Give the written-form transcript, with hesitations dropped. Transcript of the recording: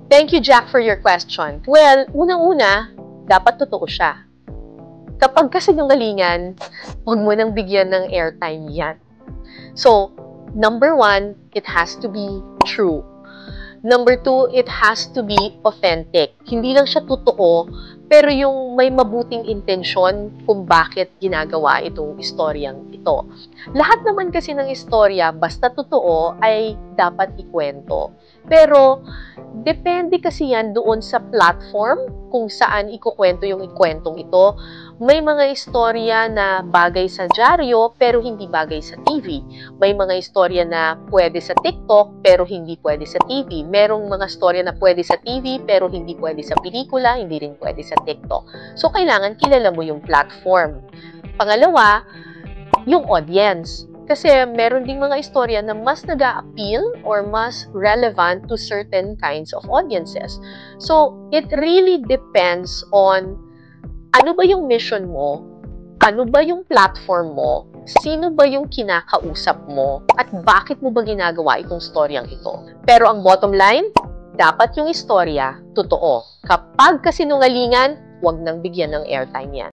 Thank you, Jack, for your question. Well, unang-una, dapat totoo siya. Kapag kasinungalingan, huwag mo nang bigyan ng airtime yan. So, number one, it has to be true. Number two, it has to be authentic. Hindi lang siya totoo, pero yung may mabuting intensyon kung bakit ginagawa itong istoryang ito. Lahat naman kasi ng istorya, basta totoo, ay dapat ikwento. Pero, depende kasi yan doon sa platform kung saan ikukwento yung ikwentong ito. May mga istorya na bagay sa dyaryo pero hindi bagay sa TV. May mga istorya na pwede sa TikTok pero hindi pwede sa TV. Merong mga istorya na pwede sa TV pero hindi pwede sa pelikula, hindi rin pwede sa TikTok. So, kailangan kilala mo yung platform. Pangalawa, yung audience. Kasi meron ding mga istorya na mas nag-a-appeal or mas relevant to certain kinds of audiences. So, it really depends on ano ba yung mission mo, ano ba yung platform mo, sino ba yung kinakausap mo, at bakit mo ba ginagawa itong storyang ito. Pero ang bottom line, dapat yung istorya totoo. Kapag kasinungalingan, huwag nang bigyan ng airtime yan.